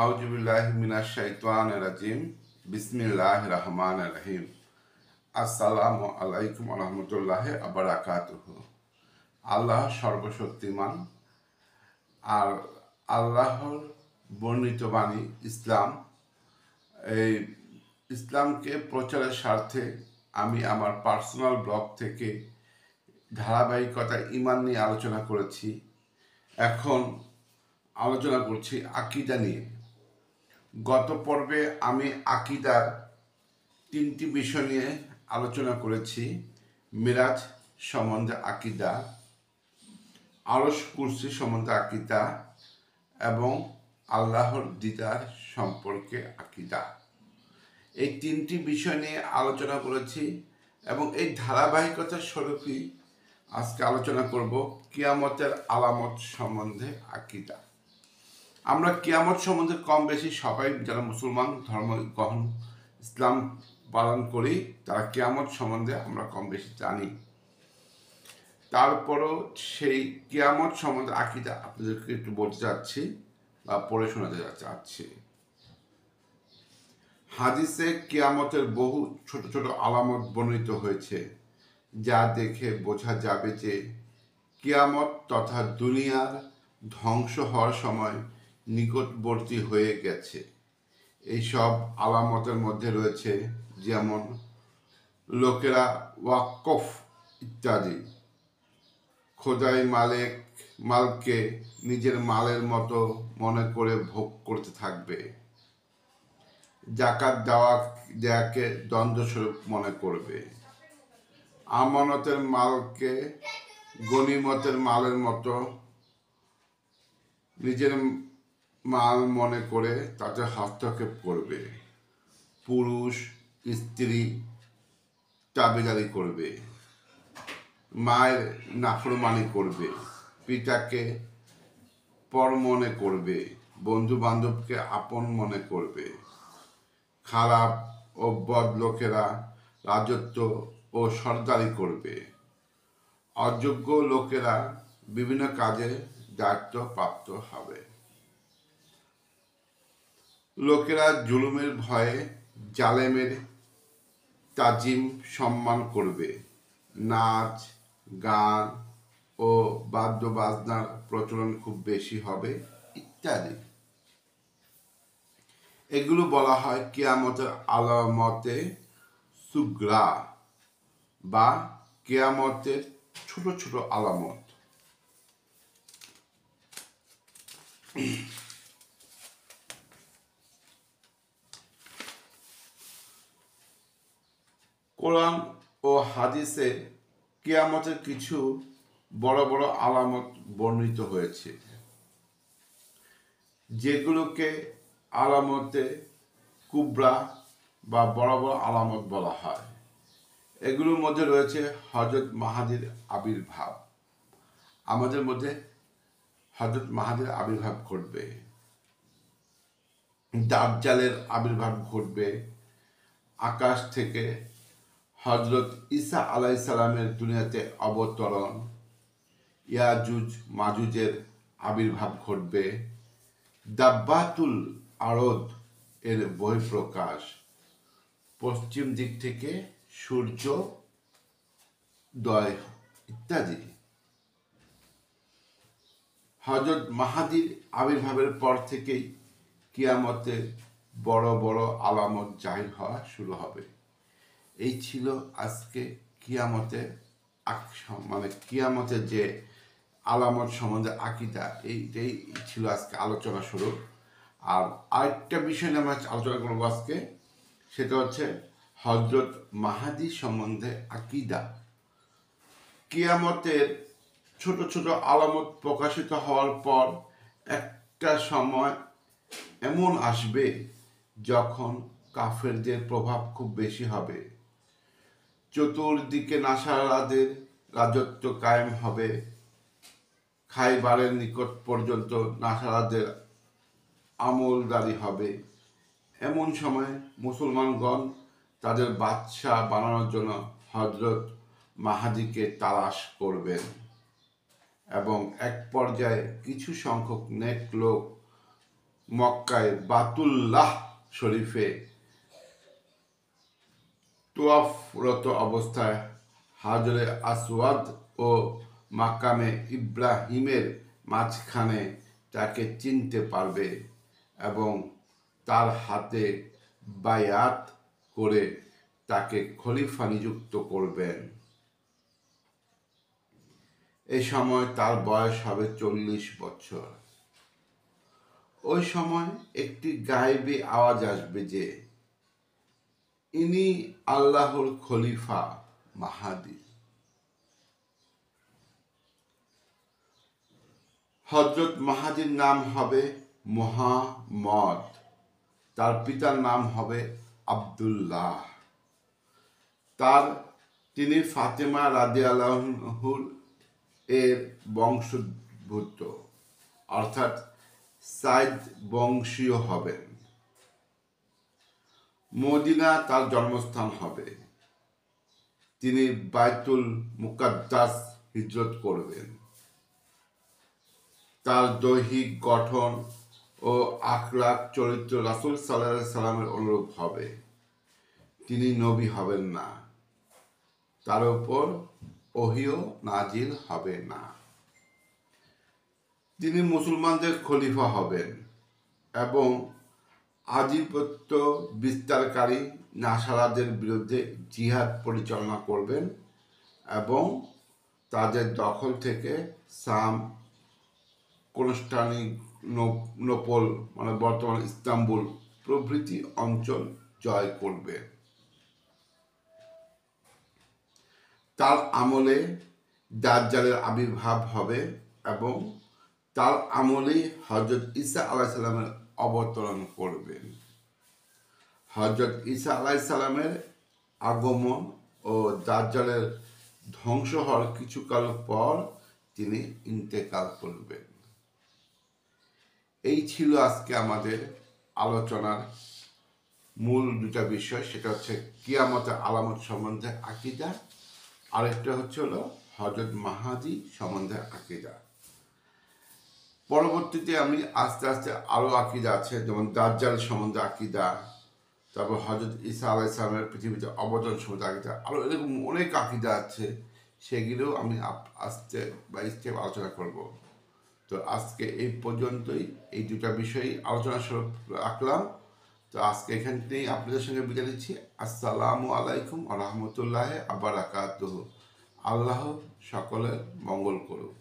আউযুবিল্লাহি মিনাশ শাইতানির রাজিম। বিসমিল্লাহির রহমানির রহিম। আসসালামু আলাইকুম ওয়া রাহমাতুল্লাহি ওয়া বারাকাতুহু। আল্লাহ সর্বশক্তিমান, আর আল্লাহর বর্ণিত বাণী ইসলাম। এই ইসলামকে প্রচারের স্বার্থে আমি আমার পার্সোনাল ব্লগ থেকে ধারাবাহিকতা ঈমান নিয়ে আলোচনা করেছি। এখন আলোচনা করছি আকীদা নিয়ে। গত পর্বে আমি আকীদার 3টি বিষয় নিয়ে আলোচনা করেছি: মিরাজ সম্বন্ধে আকীদা, আরশ কুরসি সম্বন্ধে আকীদা এবং আল্লাহর দিদার সম্পর্কে আকীদা। এই 3টি বিষয় নিয়ে আলোচনা করেছি এবং এই ধারাবাহিকতার স্বরূপই আজকে আলোচনা করব কিয়ামতের আলামত সম্বন্ধে আকীদা। আমরা কিয়ামত সম্বন্ধে কম বেশি সবাই যারা মুসলমান ধর্ম গ্রহণ ইসলাম পালন করি তারা কিয়ামত সম্বন্ধে আমরা কম বেশি জানি। তারপরও সেই কিয়ামত সম্বন্ধে আকীদা আপনাদেরকে একটু বলতে চাচ্ছি বা পড়ে শোনাতে চাচ্ছি। হাদিসে কিয়ামতের বহু ছোট ছোট আলামত বর্ণিত হয়েছে, যা দেখে বোঝা যাবে যে কিয়ামত তথা দুনিয়ার ধ্বংস হওয়ার সময় নিকটবর্তী হয়ে গেছে। এইসব আলামতের মধ্যে রয়েছে যেমন লোকেরা ওয়াকফ ইত্যাদি, খোদাই মালকে নিজের মালের মতো মনে করে ভোগ করতে থাকবে, জাকাত দেয়াকে দ্বন্দ্বস্বরূপ মনে করবে, আমানতের মালকে গনিমতের মালের মতো নিজের মাল মনে করে তাতে হস্তক্ষেপ করবে, পুরুষ স্ত্রী তাবেদারি করবে, মায়ের নাফরমানি করবে, পিতাকে পর মনে করবে, বন্ধু বান্ধবকে আপন মনে করবে, খারাপ ও বদ লোকেরা রাজত্ব ও সরদারি করবে, অযোগ্য লোকেরা বিভিন্ন কাজে দায়িত্ব প্রাপ্ত হবে, লোকেরা জুলুমের ভয়ে জালেমের তাজিম সম্মান করবে, নাচ গান ও বাদ্য বাজনার প্রচলন খুব বেশি হবে ইত্যাদি। এগুলো বলা হয় কিয়ামতের আলামতে সুগরা বা কিয়ামতের ছোট ছোট আলামত। কোরআন ও হাদিসে কিয়ামতের কিছু বড় বড় আলামত বর্ণিত হয়েছে, যেগুলোকে আলামতে কুবরা বা বড় বড় আলামত বলা হয়। এগুলোর মধ্যে রয়েছে হযরত মাহাদির আবির্ভাব। আমাদের মধ্যে হযরত মাহাদির আবির্ভাব ঘটবে, দাজ্জালের আবির্ভাব ঘটবে, আকাশ থেকে হযরত ঈসা আলাইহিস সালামের দুনিয়াতে অবতরণ, ইয়াজুজ মাজুজের আবির্ভাব ঘটবে, দাব্বাতুল আরদ এর বহিঃপ্রকাশ, পশ্চিম দিক থেকে সূর্যোদয় ইত্যাদি। হযরত মাহাদির আবির্ভাবের পর থেকেই কিয়ামতে বড় বড় আলামত জাহির হওয়া শুরু হবে। এই ছিল আজকে কিয়ামতের কিয়ামতের যে আলামত সম্বন্ধে আকীদা, এইটাই ছিল আজকে আলোচনা শুরু। আর আরেকটা বিষয় নিয়ে আমরা আলোচনা করবো আজকে, সেটা হচ্ছে হযরত মাহাদি সম্বন্ধে আকীদা। কিয়ামতের ছোট ছোট আলামত প্রকাশিত হওয়ার পর একটা সময় এমন আসবে যখন কাফেরদের প্রভাব খুব বেশি হবে, চতুর্দিকে নাসারাদের রাজত্ব কায়েম হবে, খাইবারের নিকট পর্যন্ত নাসারাদের আমলদারি হবে। এমন সময় মুসলমানগণ তাদের বাদশাহ বানানোর জন্য হযরত মাহাদিকে তালাশ করবেন এবং এক পর্যায়ে কিছু সংখ্যক নেক লোক মক্কায় বাতুল্লাহ শরীফে তোয়াফরত অবস্থায় হাজরে আসওয়াদ ও মাকামে ইব্রাহিমের মাঝখানে তাকে চিনতে পারবে এবং তার হাতে বায়াত করে তাকে খলিফা নিযুক্ত করবেন। এই সময় তার বয়স হবে 40 বছর। ওই সময় একটি গায়েবী আওয়াজ আসবে যে ইনি আল্লাহর খলিফা মাহাদি। হযরত মাহাদির নাম হবে মুহাম্মদ, তার পিতার নাম হবে আব্দুল্লাহ। তিনি ফাতেমা রাদিয়াল্লাহু এর বংশোদ্ভূত, অর্থাৎ সাইদ বংশীয় হবেন। মদিনা তার জন্মস্থান হবে। তিনি বাইতুল মুকাদ্দাস হিজরত করবেন। তার দৈহিক গঠন ও আখলাক চরিত্র রাসূল সাল্লাল্লাহু আলাইহি সাল্লামের অনুরূপ হবে। তিনি নবী হবেন না, তার উপর ওহীও নাজিল হবে না। তিনি মুসলমানদের খলিফা হবেন এবং আধিপত্য বিস্তারকারী নাসারাদের বিরুদ্ধে জিহাদ পরিচালনা করবেন এবং তাদের দখল থেকে শাম, কনস্টান্টিনোপল মানে বর্তমান ইস্তাম্বুল প্রভৃতি অঞ্চল জয় করবে। তার আমলে দাজ্জালের আবির্ভাব হবে এবং তার আমলেই হযরত ঈসা আলাইহিস সালামের অবতরণ করবেন। হযরত ঈসা আলাইহিস সালামের আগমন ও দাজ্জালের ধ্বংস হওয়ার কিছুকাল পর তিনি ইন্তেকাল করবেন। এই ছিল আজকে আমাদের আলোচনার মূল দুটা বিষয়, সেটা হচ্ছে কিয়ামতের আলামত সম্বন্ধে আকীদা, আরেকটা হলো হযরত মাহাদি সম্বন্ধে আকীদা। পরবর্তীতে আমি আস্তে আস্তে আরও আকীদা আছে, যেমন দাজ্জাল সম্বন্ধে আকীদা, তারপর হযরত ঈসা আলাইহিস সালামের পৃথিবীতে অবতরণ সম্বন্ধে আকীদা, আরও এরকম অনেক আকীদা আছে, সেগুলো আমি আস্তে বা স্টেপ আলোচনা করব। তো আজকে এই পর্যন্তই, এই দুটা বিষয়ই আলোচনা স্বরূপ রাখলাম। তো আজকে এখান থেকেই আপনাদের সঙ্গে বিদায় দিচ্ছি। আসসালামু আলাইকুম ওয়া রাহমাতুল্লাহি ওয়া বারাকাতুহু। আল্লাহ সকলের মঙ্গল করুক।